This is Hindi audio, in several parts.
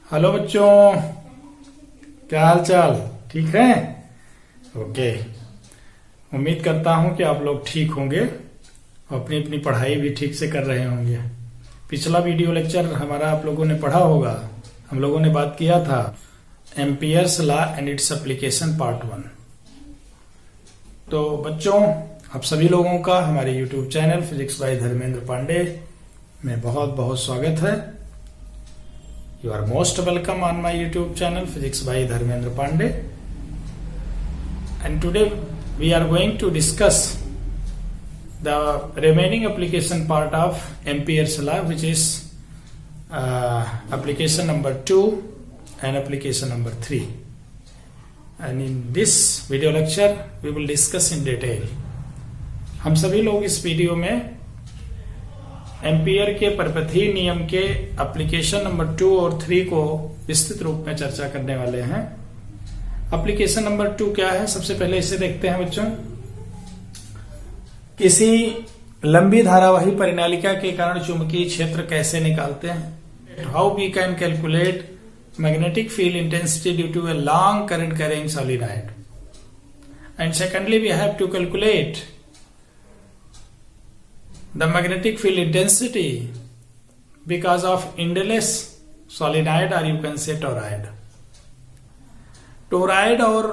हेलो बच्चों, क्या हाल चाल? ठीक है? ओके। उम्मीद करता हूं कि आप लोग ठीक होंगे और अपनी अपनी पढ़ाई भी ठीक से कर रहे होंगे। पिछला वीडियो लेक्चर हमारा आप लोगों ने पढ़ा होगा। हम लोगों ने बात किया था Ampere's law and its application part 1। तो बच्चों, आप सभी लोगों का हमारे YouTube channel physics by Dharmendra Pandey में बहुत बहुत स्वागत है। You are most welcome on my YouTube channel Physics by Dharmendra Pandey. And today we are going to discuss the remaining application part of Ampere's law, which is application number 2 and application number 3. And in this video lecture we will discuss in detail. हम सभी लोग इस वीडियो में एम्पियर के परपथीय नियम के एप्लीकेशन नंबर 2 और 3 को विस्तृत रूप में चर्चा करने वाले हैं। एप्लीकेशन नंबर 2 क्या है, सबसे पहले इसे देखते हैं बच्चों। किसी लंबी धारावाही परिनालिका के कारण चुंबकीय क्षेत्र कैसे निकालते हैं? How we can calculate magnetic field intensity due to a long current carrying solenoid. And secondly we have to calculate the magnetic field intensity because of windless solenoid, or you can say toroid. Toroid और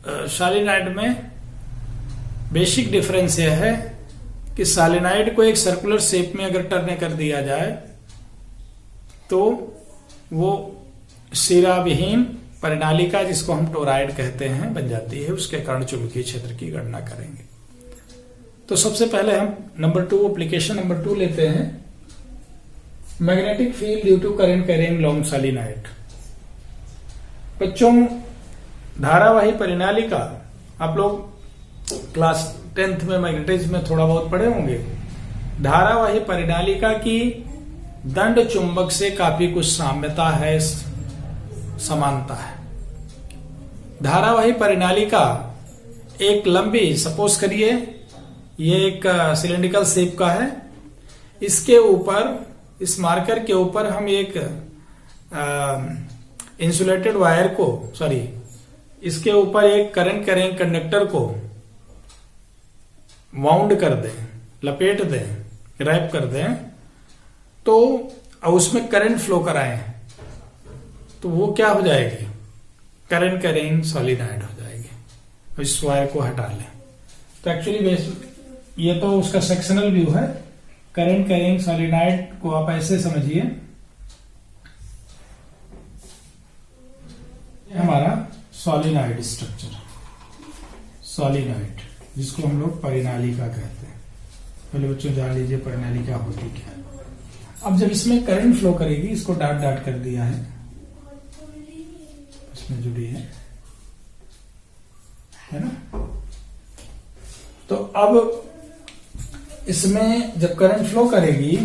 सोलेनॉइड में बेसिक डिफरेंस यह है कि सोलेनॉइड को एक सर्कुलर शेप में अगर टर्न कर दिया जाए तो वो सिरा विहीन परिनालिका, जिसको हम टोरॉइड कहते हैं, बन जाती है। उसके कारण चुंबकीय क्षेत्र की गणना करेंगे। तो सबसे पहले हम नंबर 2 एप्लीकेशन नंबर 2 लेते हैं, magnetic field due to current carrying long solenoid. बच्चों, धारावाही परिनालिका आप लोग क्लास 10th में मैग्नेटिज्म में थोड़ा बहुत पढ़े होंगे। धारावाही परिनालिका की दंड चुंबक से काफी कुछ साम्यता है, समानता है। धारावाही परिनालिका एक लंबी, सपोज करिए ये एक सिलेंड्रिकल शेप का है। इसके ऊपर, इस मार्कर के ऊपर हम एक इंसुलेटेड वायर को, इसके ऊपर एक करंट कैरिंग कंडक्टर को वाउंड कर दें, लपेट दें, रैप कर दें, तो उसमें करंट फ्लो कराएं तो वो क्या हो जाएगी? करंट कैरिंग सॉलिनॉइड हो जाएगी। इस वायर को हटा लें तो एक्चुअली ये तो उसका सेक्शनल व्यू है। करंट कैरिंग सॉलिनॉइड को आप ऐसे समझिए, हमारा सॉलिनॉइड स्ट्रक्चर, सॉलिनॉइड जिसको हम लोग परिनालिका कहते हैं। पहले बच्चों जान लीजिए परिनालिका होती क्या है। अब जब इसमें करंट फ्लो करेगी, इसको डॉट डॉट कर दिया है, इसमें जुड़ी है ना। तो अब इसमें जब करंट फ्लो करेगी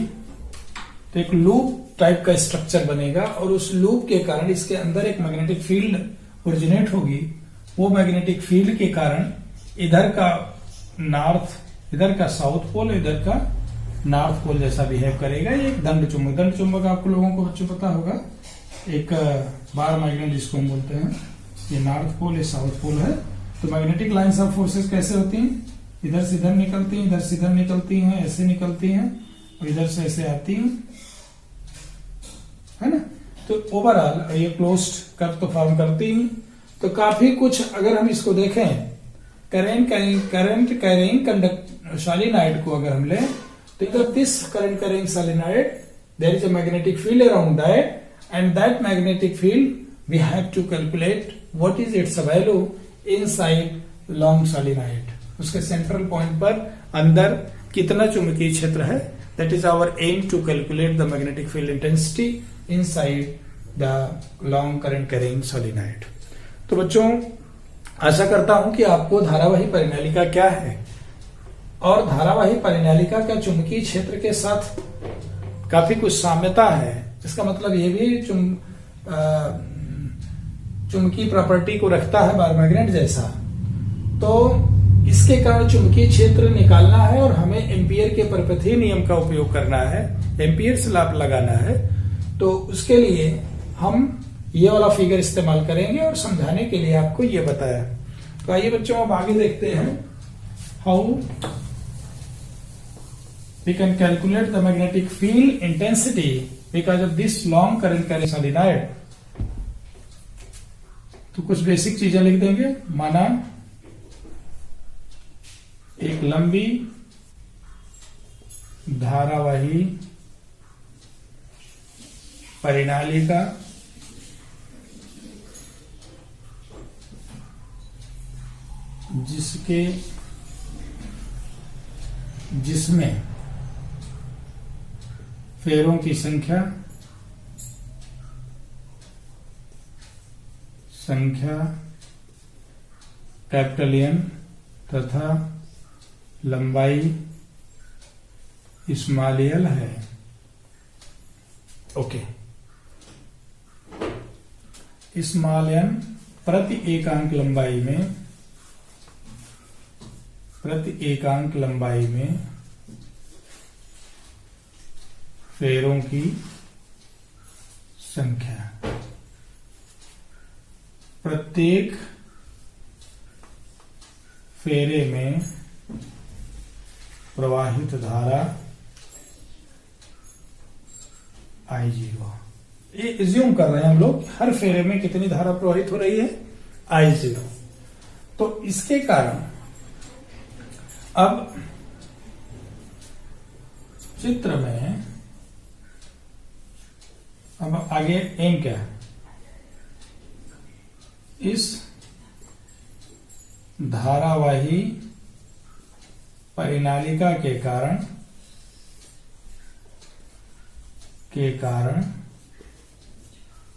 तो एक लूप टाइप का स्ट्रक्चर बनेगा और उस लूप के कारण इसके अंदर एक मैग्नेटिक फील्ड ओरिजिनेट होगी। वो मैग्नेटिक फील्ड के कारण इधर का नॉर्थ, इधर का साउथ पोल, इधर का नॉर्थ पोल जैसा बिहेव करेगा। ये एक दंड चुंबक, दंड चुंबक आप लोगों को बच्चों पता होगा, एक बार मैग्नेट जिसको हम बोलते हैं। ये नॉर्थ पोल, ये साउथ पोल है। तो मैग्नेटिक लाइन्स ऑफ फोर्सेस कैसे होती हैं? इधर से इधर निकलती हैं, इधर से इधर निकलती हैं, ऐसे निकलती हैं और इधर से ऐसे आती हैं, है ना। तो ओवरऑल ये क्लोज्ड कर्व तो फॉर्म करती हैं। तो काफी कुछ अगर हम इसको देखें, करंट कैरिंग कंडक्टर सोलेनॉइड को अगर हम लें तो इधर this current carrying solenoid, there is a magnetic field around that, and that magnetic field we have to calculate what is its value inside long solenoid. उसके सेंट्रल पॉइंट पर अंदर कितना चुंबकीय क्षेत्र है, that is our aim to calculate the magnetic field intensity inside the long current carrying solenoid. तो बच्चों, आशा करता हूं कि आपको धारावाही परिनालिका क्या है और धारावाही परिनालिका का चुंबकीय क्षेत्र के साथ काफी कुछ साम्यता है। इसका मतलब ये भी चुंबकीय प्रॉपर्टी को रखता है बार मैग्नेट जैसा। तो इसके कारण चुंबकीय क्षेत्र निकालना है और हमें एम्पियर के परपथीय नियम का उपयोग करना है, एम्पियर्स लॉ लगाना है। तो उसके लिए हम ये वाला फिगर इस्तेमाल करेंगे और समझाने के लिए आपको ये बताया। तो आइए बच्चों अब आगे देखते हैं how we can calculate the magnetic field intensity because of this long current carrying solenoid। तो कुछ बेसिक चीजें लिख देंगे। माना एक लंबी धारावाही परिनालिका जिसमें फेरों की संख्या कैपिटल N तथा लंबाई स्मॉल l है। ओके, स्मॉल n प्रति एकांक लंबाई में फेरों की संख्या, प्रत्येक फेरे में प्रवाहित धारा I0। ये एज्यूम कर रहे हैं हम लोग हर फेरे में कितनी धारा प्रवाहित हो रही है, I0। तो इसके कारण अब चित्र में अब आगे एम क्या है, इस धारावाही परिनालिका के कारण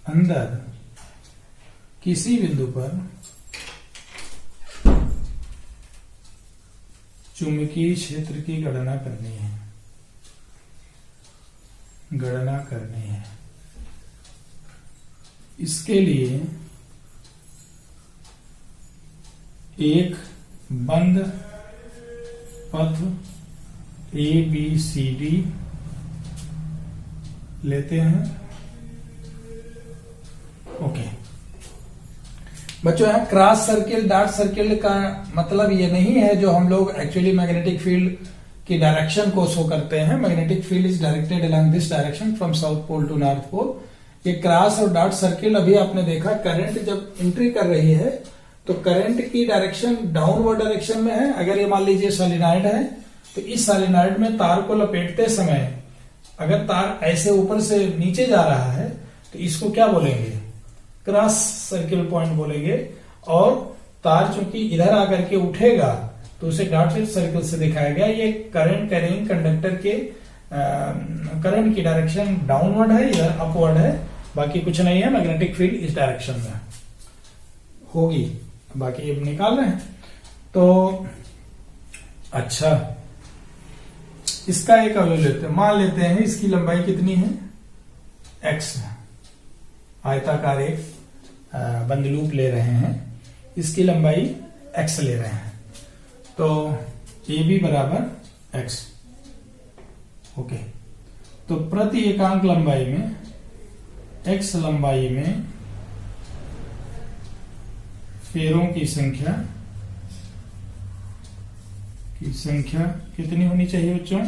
अंदर किसी बिंदु पर चुंबकीय क्षेत्र की गणना करनी है। इसके लिए एक बंद पथ ABCD लेते हैं। ओके बच्चों, यहाँ क्रॉस सर्किल डॉट सर्किल का मतलब ये नहीं है जो हम लोग एक्चुअली मैग्नेटिक फील्ड की डायरेक्शन को शो करते हैं। Magnetic field is directed along this direction from south pole to north pole. ये क्रॉस और डॉट सर्किल अभी आपने देखा करंट जब एंट्री कर रही है तो करंट की डायरेक्शन डाउनवर्ड डायरेक्शन में है। अगर ये मान लीजिए सोलेनॉइड है तो इस सोलेनॉइड में तार को लपेटते समय अगर तार ऐसे ऊपर से नीचे जा रहा है तो इसको क्या बोलेंगे, क्रॉस सर्किल पॉइंट बोलेंगे। और तार चूंकि इधर आकर के उठेगा तो उसे डॉटेड सर्किल से दिखाया गया। ये करंट कैरिंग कंडक्टर के करंट की डायरेक्शन डाउनवर्ड है, इधर अपवर्ड है, बाकी कुछ नहीं है। मैग्नेटिक फील्ड इस डायरेक्शन में होगी, बाकी अब निकाल रहे हैं। तो अच्छा, इसका एक अवयव लेते हैं। मान लेते हैं इसकी लंबाई कितनी है, x। आयताकार एक बंद लूप ले रहे हैं, इसकी लंबाई x ले रहे हैं। तो AB बराबर x। ओके, तो प्रति एकांक लंबाई में x लंबाई में फेरों की संख्या कितनी होनी चाहिए बच्चों,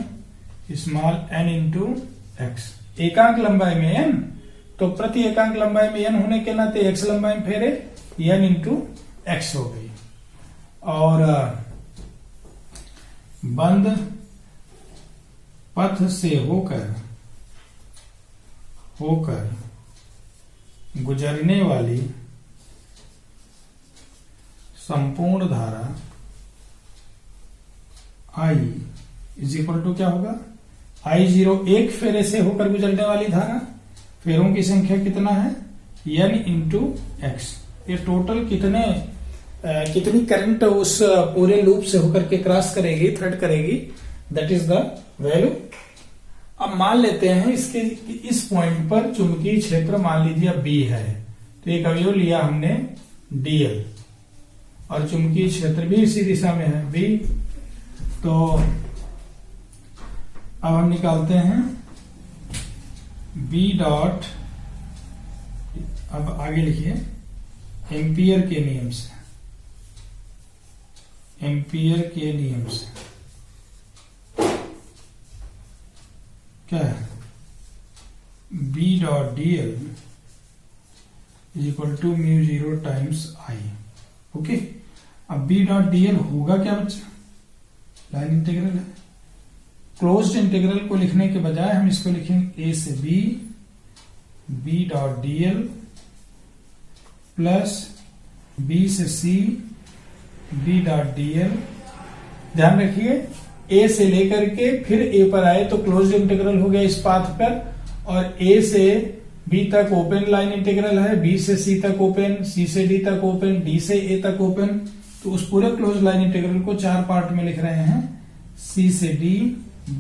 स्मॉल n इंटू एक्स। एकांक लंबाई में n, तो प्रति एकांक लंबाई में n होने के नाते x लंबाई में फेरे n इंटू एक्स हो गई। और बंद पथ से होकर गुजरने वाली संपूर्ण धारा I इज इक्वल टू क्या होगा, I0 एक फेरे से होकर गुजरने वाली धारा, फेरों की संख्या कितना है n इंटू एक्स। ये टोटल कितनी करंट उस पूरे लूप से होकर के क्रॉस करेगी, थ्रेड करेगी, दैट इज द वैल्यू। अब मान लेते हैं इसके इस पॉइंट पर चुंबकीय क्षेत्र मान लीजिए B है, तो एक अवयव लिया हमने dl और चुंबकीय क्षेत्र भी इसी दिशा में है B। तो अब हम निकालते हैं B डॉट अब आगे लिखिए, एम्पियर के नियम से, एम्पियर के नियम से क्या है, B dot dl is equal to mu 0 times I. Okay, अब B डॉट dl होगा क्या बच्चा, लाइन इंटीग्रल है। क्लोज्ड इंटीग्रल को लिखने के बजाय हम इसको लिखेंगे A से B dot dl plus B से C B डॉट dl। ध्यान रखिए, A से लेकर के फिर A पर आए तो क्लोज्ड इंटीग्रल हो गया इस पाथ पर, और A से B तक ओपन लाइन इंटीग्रल है, B से C तक ओपन, C से D तक ओपन, D से A तक ओपन। तो उस पूरे क्लोज लाइन इंटीग्रल को 4 पार्ट में लिख रहे हैं, C से D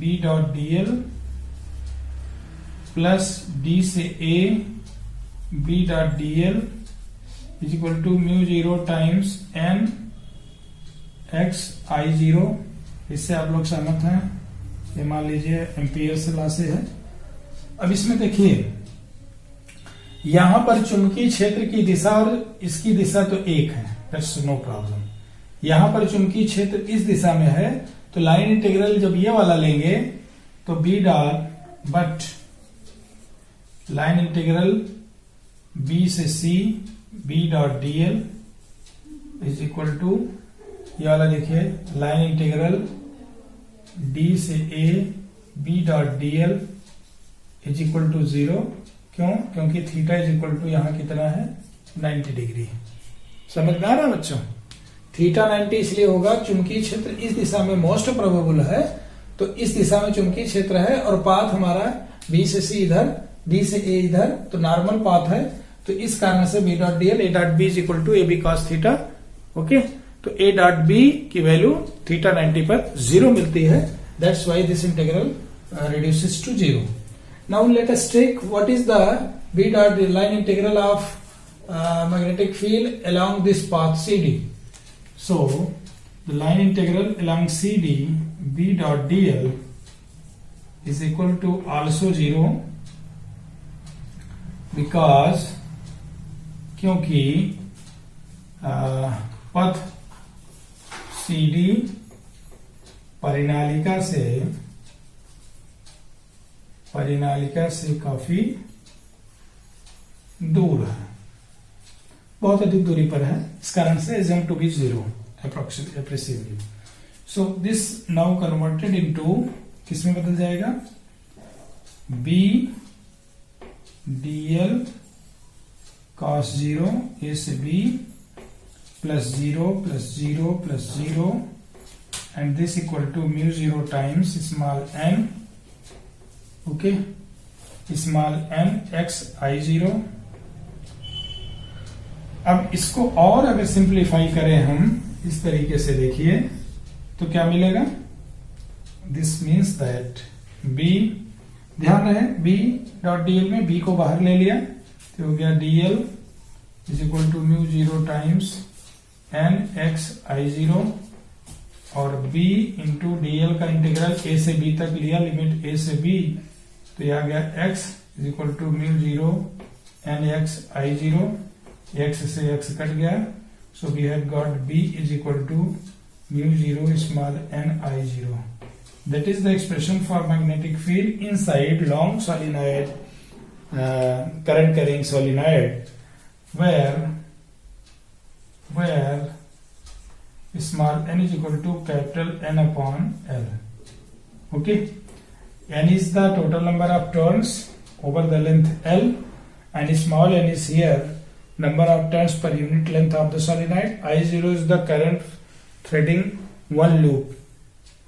B dot dl plus D से A B dot dl is equal to mu 0 times n x I0। इससे आप लोग सहमत हैं, ये मान लीजिए एम्पियर से लॉ से है। अब इसमें देखिए, यहां पर चुंबकीय क्षेत्र की दिशा और इसकी दिशा तो एक है, दैट्स नो प्रॉब्लम। यहां पर चुंबकीय क्षेत्र इस दिशा में है, तो लाइन इंटीग्रल जब ये वाला लेंगे तो B dot, but line integral B से C B dot dl is equal to, ये वाला देखिए, लाइन इंटीग्रल D से A B dot dl is equal to 0। क्यों? क्योंकि थीटा इज इक्वल टू यहां कितना है, 90 डिग्री। समझ में आ रहा है बच्चों? थीटा 90 इसलिए होगा, चुंबकीय क्षेत्र इस दिशा में मोस्ट प्रोबेबल है, तो इस दिशा में चुंबकीय क्षेत्र है, और पाथ हमारा B से C इधर, D से A इधर, तो नॉर्मल पाथ है। तो इस कारण से B dot dl A dot B is equal to AB cos theta. Okay, तो A डॉट B की वैल्यू थीटा 90 पर 0 मिलती है। That's why this integral reduces to 0. Now let us take what is the B dot the line integral of magnetic field along this path CD. So the line integral along CD B dot dl is equal to also 0, because क्योंकि पथ CD परिनालिका से काफी दूर है, बहुत अधिक दूरी पर है, इस कारण से assumed to be 0 approximately. So this now converted into किसमें बदल जाएगा, B dl cos 0 A से B plus 0 plus 0 plus 0 and this equal to mu 0 times small n, okay, small n x I0। अब इसको और अगर सिंप्लीफाई करें हम इस तरीके से, देखिए तो क्या मिलेगा, दिस मीन्स दैट B, ध्यान रहे B डॉट dl में B को बाहर ले लिया तो हो गया dl is equal to mu 0 times n x I0, और B इंटू dl का इंटीग्रल A से B तक लिया, लिमिट A से B, तो यह आ गया x is equal to mu 0 n x I0, x से x कट गया, so we have got B is equal to mu 0 small n I0। That is the expression for magnetic field inside long solenoid current carrying solenoid where small n is equal to capital N upon L. Okay, n is the total number of turns over the length L, and small n is here number of turns per unit length of the solenoid. I0 is the current threading one loop.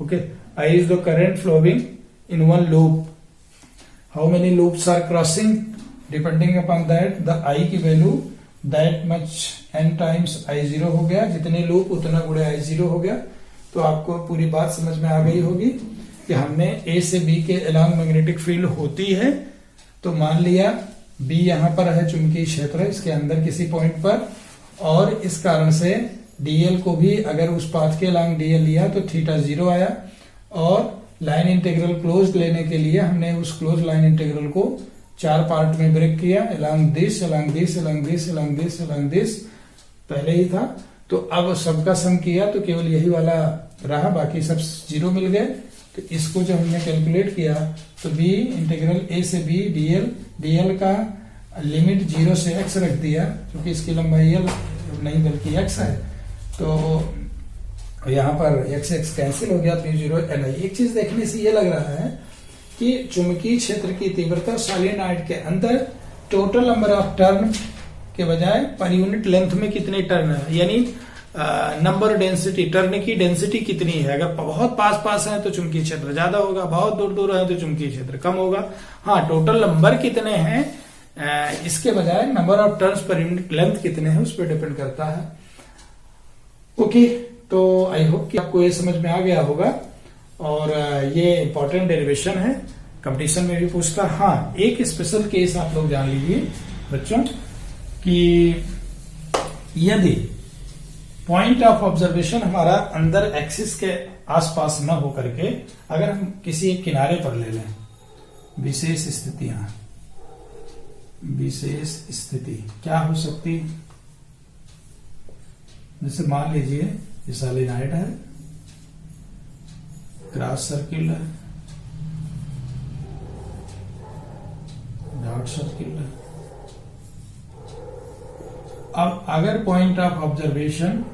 Okay, I is the current flowing in one loop. How many loops are crossing? Depending upon that, the I की value that much n times I0 हो गया, जितने लूप उतना गुणे I0 हो गया। तो आपको पूरी बात समझ में आ गई होगी कि हमने A से B के अलॉन्ग मैग्नेटिक फील्ड होती है, तो मान लिया B यहां पर है चुंबकीय क्षेत्र इसके अंदर किसी पॉइंट पर, और इस कारण से dl को भी अगर उस पाथ के अलॉन्ग dl लिया तो थीटा 0 आया, और लाइन इंटीग्रल क्लोज लेने के लिए हमने उस क्लोज लाइन इंटीग्रल को 4 पार्ट में ब्रेक किया, along this, along this, along this, along this, along this पहले ही था। तो अब सबका सम किया तो केवल यही वाला रहा, बाकी सब 0 मिल गए। तो इसको जब हमने कैलकुलेट किया तो b इंटीग्रल a से b dl का लिमिट 0 से x रख दिया, क्योंकि इसकी लंबाई l नहीं बल्कि x है। तो यहाँ पर x x कैंसिल हो गया, तो 0 li। एक चीज देखने से ये लग रहा है कि चुंबकीय क्षेत्र की तीव्रता सॉलिनॉइड के अंदर टोटल नंबर ऑफ टर्न के बजाय पर यूनिट लेंथ में कितने टर्न है, यानी नंबर डेंसिटी, टर्न की डेंसिटी कितनी है। अगर बहुत पास पास है तो चुंबकीय क्षेत्र ज्यादा होगा, बहुत दूर दूर है तो चुंबकीय क्षेत्र कम होगा। हाँ, टोटल नंबर कितने हैं इसके बजाय number of turns per unit length कितने हैं उस पर डिपेंड करता है। ओके, तो आई होप कि आपको ये समझ में आ गया होगा, और ये इंपॉर्टेंट डेरिवेशन है, कंपटीशन में भी पूछता। हाँ, एक स्पेशल केस आप लोग जान लीजिए बच्चों कि यदि पॉइंट ऑफ ऑब्जर्वेशन हमारा अंदर एक्सिस के आसपास न हो करके अगर हम किसी एक किनारे पर ले लें, विशेष स्थितियां, विशेष स्थिति क्या हो सकती, जैसे मान लीजिए ये सॉलिनॉइड है, क्रॉस सर्किल है, डॉट सर्किल है। अब अगर पॉइंट ऑफ ऑब्जर्वेशन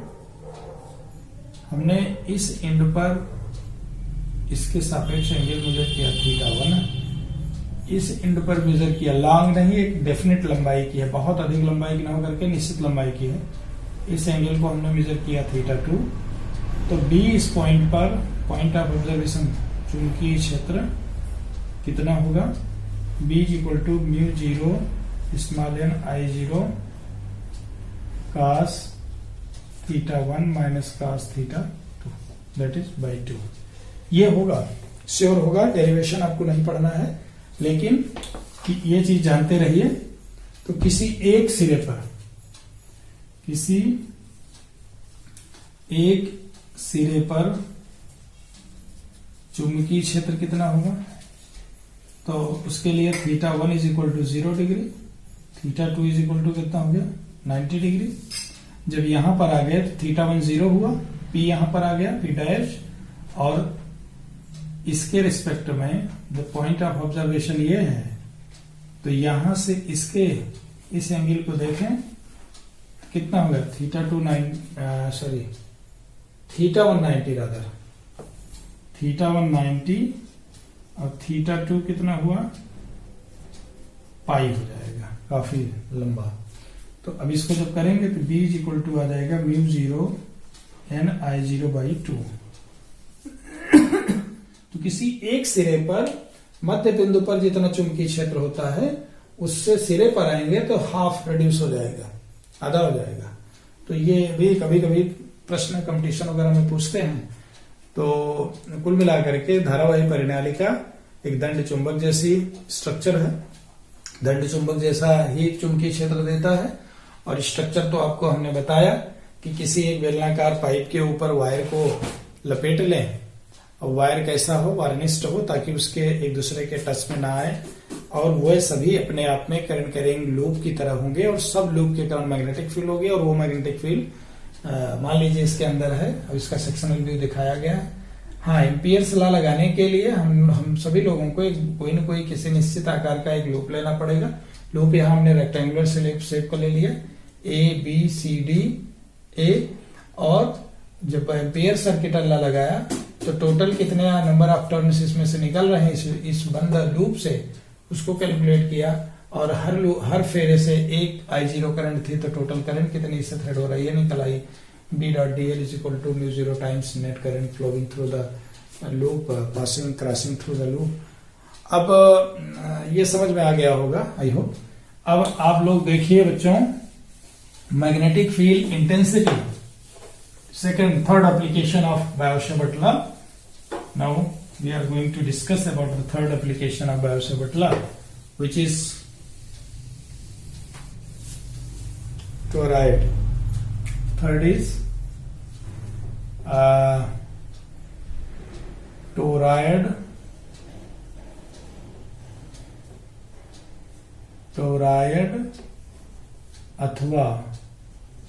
हमने इस एंड पर इसके सापेक्ष एंगल मेजर किया θ1, इस एंड पर मेजर किया, लॉन्ग नहीं, एक डेफिनेट लंबाई की है, बहुत अधिक लंबाई की ना होकर के निश्चित लंबाई की है। इस एंगल को हमने मेजर किया θ2। तो B इस पॉइंट पर पॉइंट ऑफ ऑब्जर्वेशन चुंबकीय क्षेत्र कितना होगा, B equal to μ0 small n I0 cos θ1 minus cos θ2 that is by 2। ये होगा, श्योर होगा, डेरिवेशन आपको नहीं पढ़ना है, लेकिन ये चीज जानते रहिए। तो किसी एक सिरे पर, किसी एक सिरे पर चुंबकीय क्षेत्र कितना होगा, तो उसके लिए θ1 is equal to 0 degree, θ2 is equal to कितना हो गया 90 डिग्री। जब यहां पर आ गए तो θ1 0 हुआ, P यहां पर आ गया P', और इसके रिस्पेक्ट में जब पॉइंट ऑफ ऑब्जर्वेशन ये है तो यहां से इसके इस एंगल को देखें कितना होगा, θ1 90 रादर, θ1 90 और θ2 कितना हुआ पाई हो जाएगा, काफी लंबा। तो अब इसको जब करेंगे तो B इक्वल टू आ जाएगा μ0 n I0 बाई 2। तो किसी एक सिरे पर मध्य बिंदु पर जितना चुंबकीय क्षेत्र होता है उससे सिरे पर आएंगे तो हाफ रिड्यूस हो जाएगा, आधा हो जाएगा। तो ये भी कभी कभी प्रश्न कंपटीशन वगैरह में पूछते हैं। तो कुल मिलाकर के धारावाही परिनालिका एक दंड चुंबक जैसी स्ट्रक्चर है, दंड चुंबक जैसा ही चुंबकीय क्षेत्र देता है। और स्ट्रक्चर तो आपको हमने बताया कि किसी एक बेलनाकार पाइप के ऊपर वायर को लपेट लें, और वायर कैसा हो, वार्निश्ड हो, ताकि उसके एक दूसरे के टच में ना आए, और वह सभी अपने आप में करंट कैरिंग लूप की तरह होंगे, और सब लूप के कारण मैग्नेटिक फील्ड होगी। और वो मैग्नेटिक फील्ड मान लीजिए इसके अंदर है, और इसका सेक्शनल व्यू दिखाया गया है। हाँ, एम्पियर्स लॉ लगाने के लिए हम सभी लोगों को कोई न कोई किसी निश्चित आकार का एक लूप लेना पड़ेगा। लूप यहाँ हमने रेक्टेंगुलर शेप को ले लिया, ABCD A, और जब एम्पियर सर्किट लॉ लगाया तो टोटल कितने नंबर ऑफ टर्न्स इसमें से निकल रहे हैं इस बंद लूप से, उसको कैलकुलेट किया। और हर फेरे से एक I0 करंट थी, तो टोटल करंट कितनी इससे थ्रेड हो रही है निकल आई, B.dl is equal to μ0 times net current flowing through the loop passing crossing through the loop. अब ये समझ में आ गया होगा, आई होप। अब आप लोग देखिए बच्चों, magnetic field intensity, second third application of Biot-Savart law. Now we are going to discuss about the third application of Biot-Savart law, which is toroid. Third is toroid टोरायड अथवा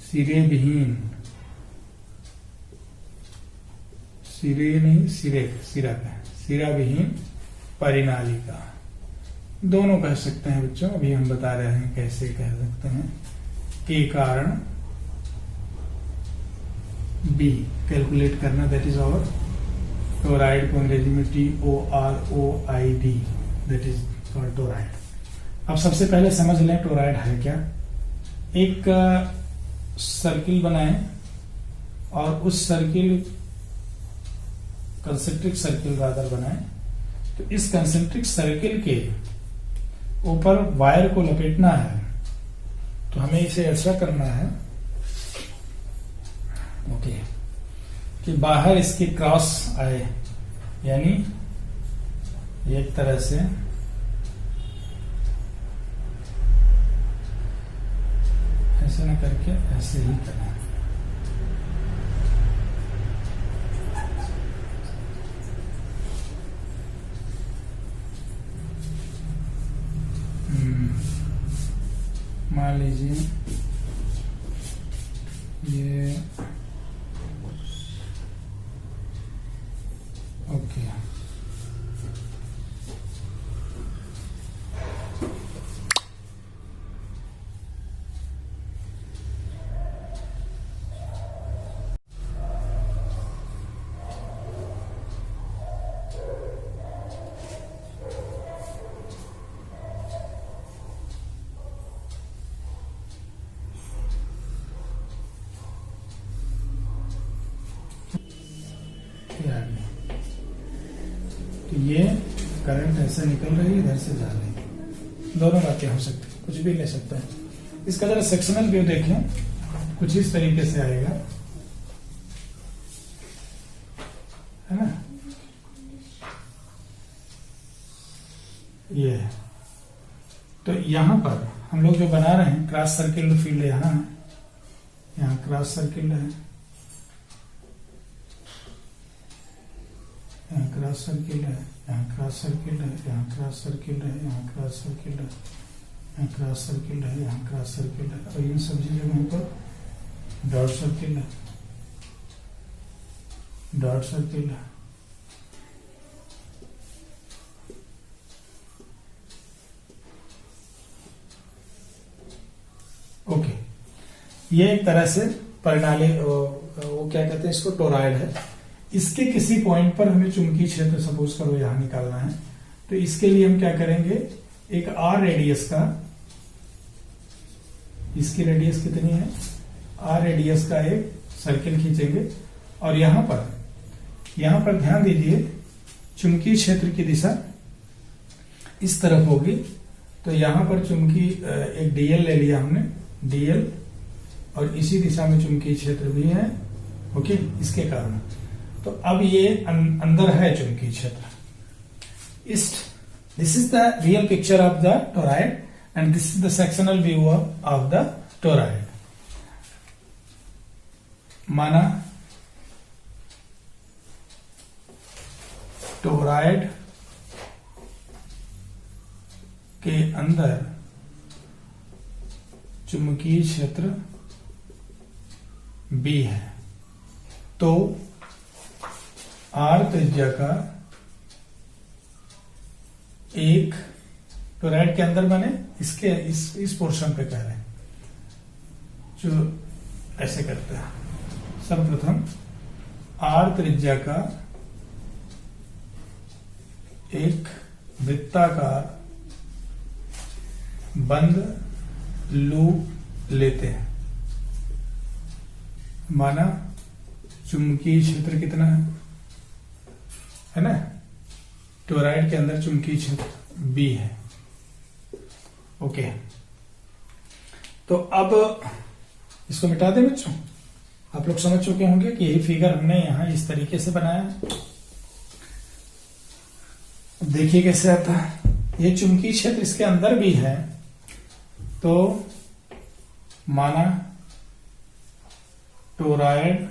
सिरे विहीन, सिरे नहीं सिरा विहीन परिनालिका, दोनों कह सकते हैं बच्चों। अभी हम बता रहे हैं कैसे कह सकते हैं। के कारण बी कैलकुलेट करना, दैट इज आवर टोराइड को अंग्रेजी में TOROID, that is called toroid. अब सबसे पहले समझ लें टोराइड है क्या। एक सर्किल बनाएं और उस सर्किल कंसेंट्रिक सर्किल रादर बनाएं, तो इस कंसेंट्रिक सर्किल के ऊपर वायर को लपेटना है। तो हमें इसे ऐसा करना है ओके कि बाहर इसके क्रॉस आए, यानी एक तरह से ऐसे ना करके ऐसे ही करना। मान लीजिए ये ओके, तो ये करंट ऐसे निकल रही है, इधर से जा रही है। दोनों बातें हो सकती है, कुछ भी ले सकते हैं। इसका जरा सेक्शनल व्यू देखें, कुछ इस तरीके से आएगा, है ना। ये है। तो यहां पर हम लोग जो बना रहे हैं क्रॉस सर्किल फील्ड यहां है, यहां क्रॉस सर्किल है, यहाँ क्रॉस सर्किल है, यहाँ क्रॉस सर्किल है, यहाँ क्रॉस सर्किल है, यहाँ क्रॉस सर्किल है, यहाँ क्रॉस सर्किल है, यहाँ क्रॉस सर्किल है, और इन सभी जगहों पर डॉट सर्किल है, डॉट सर्किल है। ओके, ये एक तरह से प्रणाली, वो क्या कहते हैं इसको, टोराइड है। इसके किसी पॉइंट पर हमें चुंबकीय क्षेत्र सपोज करो यहां निकालना है, तो इसके लिए हम क्या करेंगे, एक आर रेडियस का, इसकी रेडियस कितनी है, आर रेडियस का एक सर्किल खींचेंगे, और यहां पर ध्यान दीजिए चुंबकीय क्षेत्र की दिशा इस तरफ होगी। तो यहां पर चुंबकीय एक डीएल ले लिया हमने, डीएल, और इसी दिशा में चुंबकीय क्षेत्र भी है। ओके, इसके कारण तो अब ये अंदर है चुंबकीय क्षेत्र। This is the real picture of the toroid and this is the sectional view of the toroid. माना टोराइड के अंदर चुंबकीय क्षेत्र B है, तो आर त्रिज्या का एक टोराइड के अंदर बने, इसके इस पोर्शन पे कह रहे हैं, जो ऐसे करते हैं। सर्वप्रथम आर त्रिज्या का एक वृत्ताकार बंद लूप लेते हैं। माना चुंबकीय क्षेत्र कितना है ना, टोराइड के अंदर चुंबकीय क्षेत्र B है। ओके, तो अब इसको मिटा दें बच्चों। आप लोग समझ चुके होंगे कि यही फिगर हमने यहां इस तरीके से बनाया। देखिए कैसे आता है। ये चुंबकीय क्षेत्र इसके अंदर भी है, तो माना टोराइड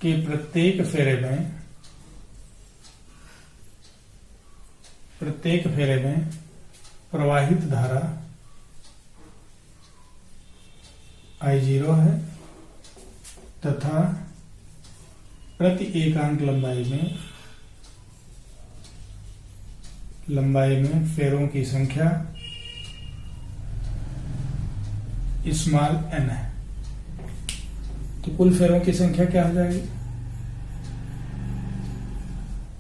के प्रत्येक फेरे में प्रत्येक फेरे में प्रवाहित धारा I0 है तथा प्रति एकांक लंबाई में फेरों की संख्या स्मॉल n है। तो कुल फेरों की संख्या क्या हो जाएगी?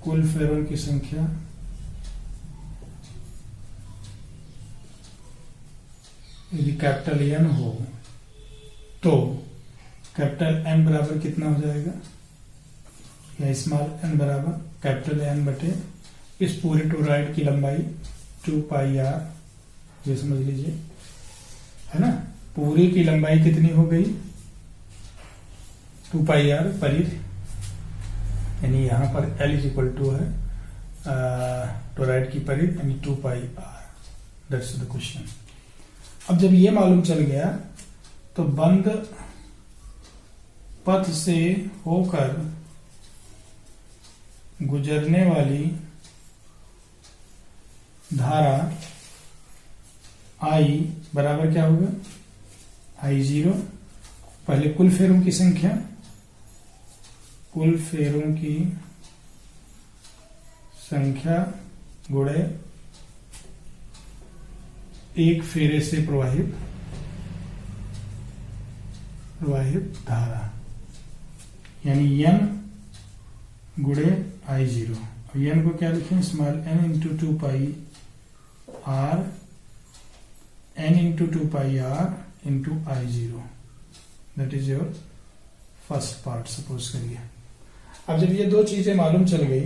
कुल फेरों की संख्या यदि कैपिटल N हो तो कैपिटल N बराबर कितना हो जाएगा, या स्मॉल n बराबर कैपिटल N बटे इस पूरे टोरॉइड की लंबाई 2πr, ये समझ लीजिए, है ना। पूरी की लंबाई कितनी हो गई? 2πr परिध, यानी यहां पर L = है टोरॉइड की परिध, यानी 2πr। That's the question. अब जब ये मालूम चल गया तो बंद पथ से होकर गुजरने वाली धारा I बराबर क्या होगा? I0 पहले कुल फेरों की संख्या, कुल फेरों की संख्या गुणे एक फेरे से प्रवाहित धारा, यानी n गुणे I0। n को क्या लिखें? Small n into 2πr, n into 2πr into I0। That is your first part. Suppose करिए अब जब ये दो चीजें मालूम चल गई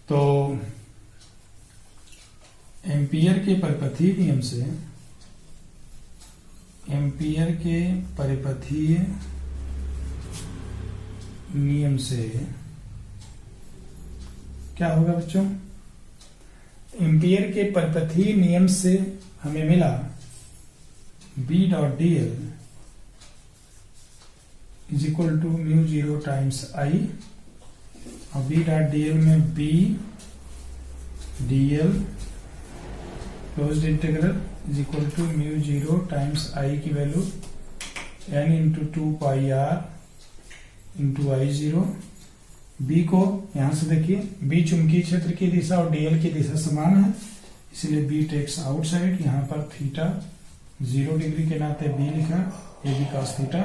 तो एम्पियर के परिपथीय नियम से, एम्पियर के परिपथीय नियम से क्या होगा बच्चों? एम्पियर के परिपथीय नियम से हमें मिला B.dl is equal to μ0 times I, और B.dl में B dl closed integral is equal to μ0 times I की value n into 2πr into I0। B को यहां से देखिए, B चुंबकीय क्षेत्र की दिशा और dl की दिशा समान है, इसलिए B टेक्स आउटसाइड। यहाँ पर थीटा 0 डिग्री के नाते B लिखा, AB cos थीटा।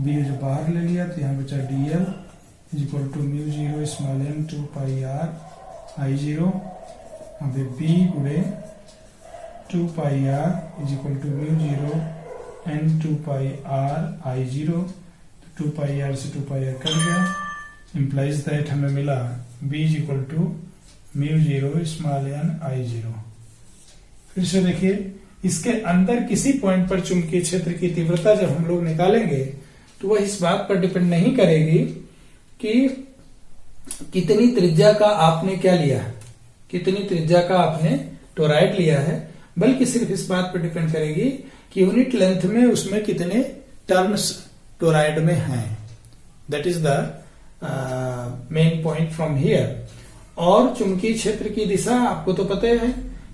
B जो बाहर ले लिया तो यहाँ बचा dl is equal to μ0 small n 2πr I0। अब B गुणे 2πr is equal to μ0 n 2πr I0। 2πr से 2πr कट गया, implies that हमें मिला B is equal to μ0 small n I0। फिर से देखिए, इसके अंदर किसी पॉइंट पर चुंबकीय क्षेत्र की तीव्रता जब हम लोग निकालेंगे तो वह इस बात पर डिपेंड नहीं करेगी कि कितनी त्रिज्या का आपने क्या लिया, कितनी त्रिज्या का आपने टोरॉइड लिया है, बल्कि सिर्फ इस बात पर डिपेंड करेगी कि यूनिट लेंथ में उसमें कितने टर्न्स टोरॉइड में हैं। That is the main point from here. और चुंबकीय क्षेत्र की दिशा आपको तो पता है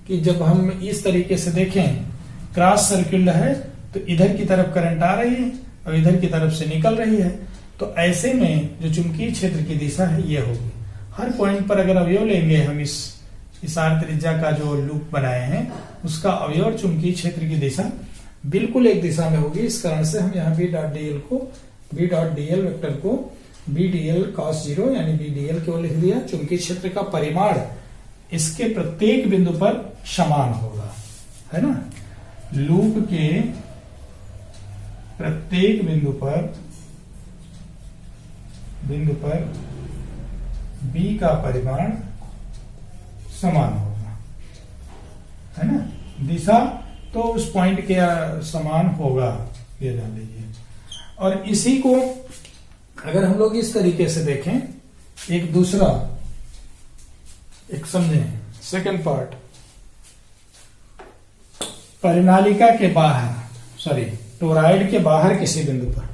कि जब हम इस तरीके से देखें, क्रॉस सर्किल है तो इधर की तरफ करंट आ रही है और इधर की तरफ से निकल रही है, तो ऐसे में जो चुंबकीय क्षेत्र की दिशा है ये होगी। हर पॉइंट पर अगर अवयव लेंगे हम इस आर त्रिज्या का जो लूप बनाए हैं उसका अवयव चुंबकीय क्षेत्र की दिशा बिल्कुल एक दिशा में होगी। इस कारण से हम यहाँ B.dl वेक्टर को BdL cos 0 यानी BdL क्यों लिख दिया? चुंबकीय क्षेत्र का परिमाण इसके प्रत्येक बिंदु पर समान होगा, है ना। लूप के प्रत्येक बिंदु पर B का परिमाण समान होगा, है ना। दिशा तो उस पॉइंट के समान होगा, ये जान लीजिए। और इसी को अगर हम लोग इस तरीके से देखें, एक दूसरा एक समझें, सेकंड पार्ट, परिनालिका के बाहर, सॉरी टोरॉइड के बाहर किसी बिंदु पर,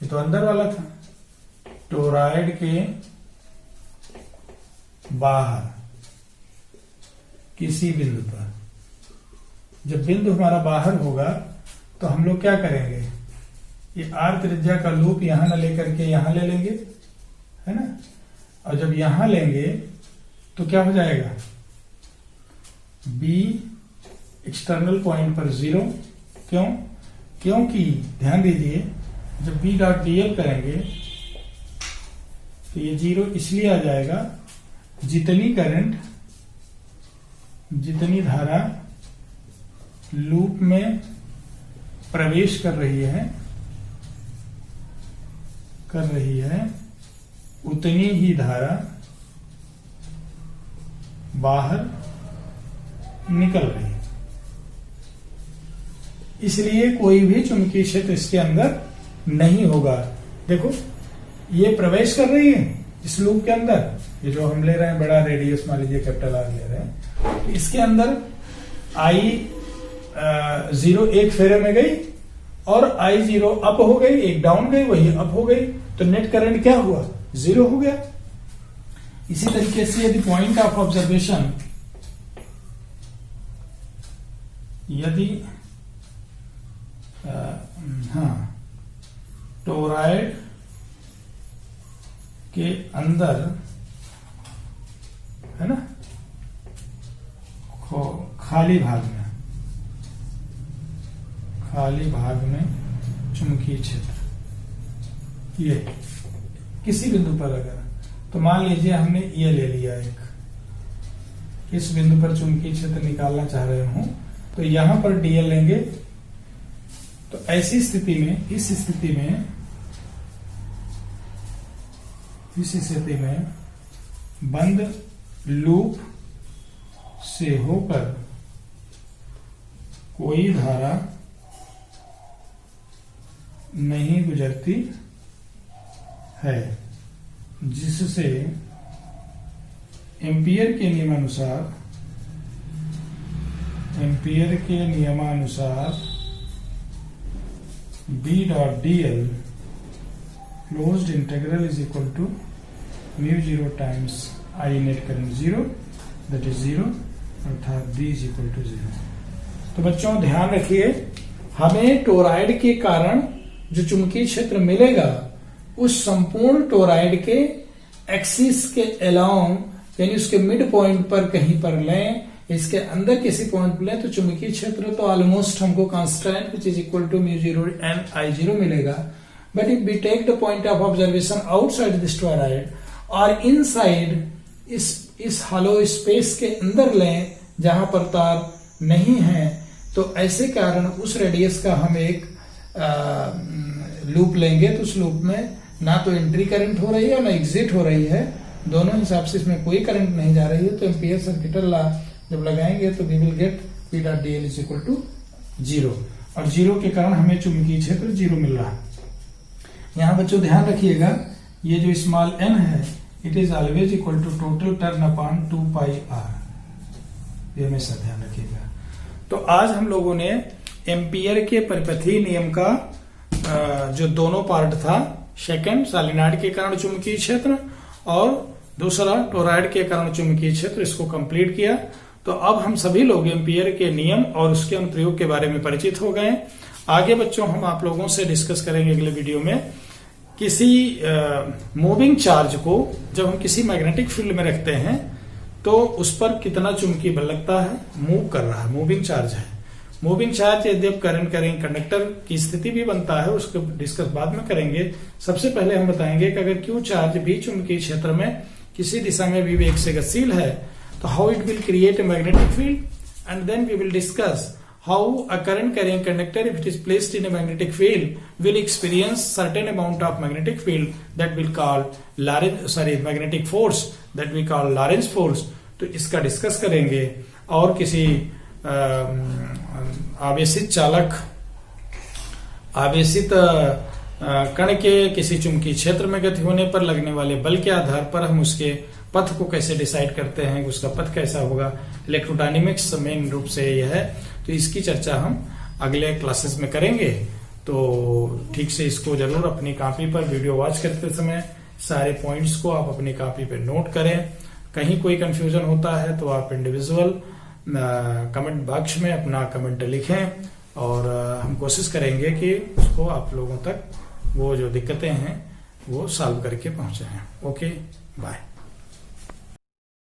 ये तो अंदर वाला था, टोरॉइड के बाहर किसी बिंदु पर। जब बिंदु हमारा बाहर होगा तो हम लोग क्या करेंगे, ये आर त्रिज्या का लूप यहां न लेकर के यहां ले लेंगे, है ना। और जब यहां लेंगे तो क्या हो जाएगा, बी एक्सटर्नल पॉइंट पर 0। क्यों? क्योंकि ध्यान दीजिए जब बी डॉट डीएल करेंगे तो ये 0 इसलिए आ जाएगा, जितनी करंट, जितनी धारा लूप में प्रवेश कर रही है उतनी ही धारा बाहर निकल रही है। इसलिए कोई भी चुंबकीय क्षेत्र इसके अंदर नहीं होगा। देखो ये प्रवेश कर रही है इस लूप के अंदर, ये जो हम ले रहे हैं बड़ा रेडियस मान लीजिए कैपिटल आर ले रहे हैं, तो इसके अंदर I0 एक फेरे में गई और I0 अप हो गई, एक डाउन गई, वही अप हो गई, तो नेट करंट क्या हुआ, 0 हो गया। इसी तरीके से यदि पॉइंट ऑफ ऑब्जर्वेशन, यदि टोरॉइड के अंदर, है ना, खाली भाग में चुंबकीय क्षेत्र ये किसी बिंदु पर अगर, तो मान लीजिए हमने ये ले लिया एक, इस बिंदु पर चुंबकीय क्षेत्र निकालना चाह रहे हूं, तो यहां पर डीएल लेंगे। तो ऐसी स्थिति में, इस स्थिति में बंद लूप से होकर कोई धारा नहीं गुजरती है, जिससे एम्पियर के नियमानुसार B dot D L closed integral is equal to μ0 times I net current 0 that is 0, अर्थात b इज इक्वल टू 0। तो बच्चों ध्यान रखिए, हमें टोरॉइड के कारण जो चुंबकीय क्षेत्र मिलेगा उस संपूर्ण टोरॉइड के एक्सिस के अलोंग, यानी उसके मिड पॉइंट पर कहीं पर लें, इसके अंदर किसी पॉइंट पर लें, तो चुंबकीय क्षेत्र तो ऑलमोस्ट हमको constant which is equal to μ0 and I0 मिलेगा। But if we take the point of observation outside this toroid और इनसाइड इस हॉलो स्पेस के अंदर लें जहां पर तार नहीं है, तो ऐसे कारण उस रेडियस का हम एक लूप लेंगे, तो उस लूप में ना तो एंट्री करंट हो रही है ना एग्जिट हो रही है, दोनों हिसाब से इसमें कोई करंट नहीं जा रही है। तो एम्पियर सर्किटल लॉ जब लगाएंगे तो we will get P dot D L is equal to 0, और 0 के कारण हमें चुंबकीय क्षेत्र 0 मिल रहा है। यहां बच्चों ध्यान रखिएगा, ये जो स्मॉल n है it is always equal to total turn upon 2 pi r, ये हमेशा ध्यान रखिएगा। तो आज हम लोगों ने एम्पियर के परिपथीय नियम का जो दोनों पार्ट था, सेकंड सॉलिनॉइड के कारण चुंबकीय क्षेत्र और दूसरा टोरॉइड के कारण चुंबकीय क्षेत्र, इसको कंप्लीट किया। तो अब हम सभी लोग एम्पियर के नियम और उसके अनुप्रयोग के बारे में परिचित हो गए। आगे बच्चों हम आप लोगों से डिस्कस करेंगे अगले वीडियो में, किसी मूविंग चार्ज को जब हम किसी मैग्नेटिक फील्ड में रखते हैं तो उस पर कितना चुंबकीय बल लगता है, मूव कर रहा है, मूविंग चार्ज है। मूविंग चार्ज यदि आप करंट करेंगे, कंडक्टर की स्थिति भी बनता है, उसको डिस्कस बाद में करेंगे। सबसे पहले हम बताएंगे कि अगर क्यू चार्ज भी चुंबकीय क्षेत्र में किसी दिशा में भी वेग से गतिशील है तो how it will create a magnetic field, and then we will discuss how a current carrying conductor, if it is placed in a magnetic field, will experience certain amount of magnetic field that will call magnetic force that we call Lorentz force। तो इसका डिस्कस करेंगे। और किसी आवेशित कण के किसी चुंबकीय क्षेत्र में गति होने पर लगने वाले बल के आधार पर हम उसके पथ को कैसे डिसाइड करते हैं, उसका पथ कैसा होगा, इलेक्ट्रोडायनेमिक्स मेन रूप से यह है। तो इसकी चर्चा हम अगले क्लासेस में करेंगे। तो ठीक से इसको जरूर अपनी कॉपी पर वीडियो वॉच करते समय सारे पॉइंट्स को आप अपनी कॉपी पर नोट करें। कहीं कोई कंफ्यूजन होता है तो आप इंडिविजुअल कमेंट बॉक्स में अपना कमेंट लिखें और हम कोशिश करेंगे कि उसको आप लोगों तक वो जो दिक्कतें हैं वो सॉल्व करके पहुंचाएं। Okay, bye.